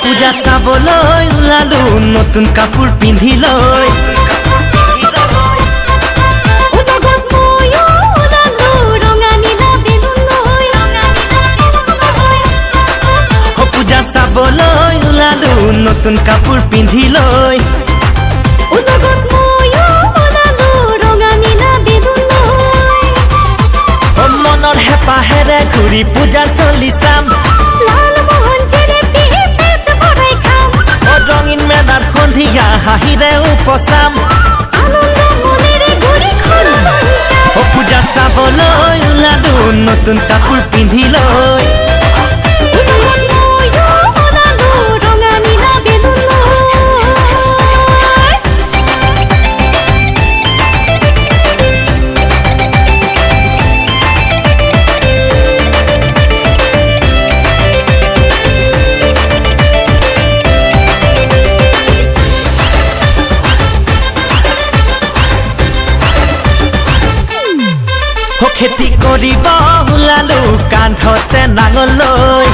পূজা চাবলৈ ওলালো নতুন কাপোৰ পিন্ধি লৈ পূজা চাবলৈ ওলালো নতুন কাপোৰ পিন্ধি লৈ মনৰ হেঁপাহেৰে ঘূৰি পূজা থলী চাম ৰঙীন মেলাৰ সন্ধিয়া হাঁহিৰে উপচাম পূজা চাবলৈ ওলালো নতুন কাপোৰ পিন্ধি লৈ খেতি কৰিব ওলালো কান্ধতে নাঙল লৈ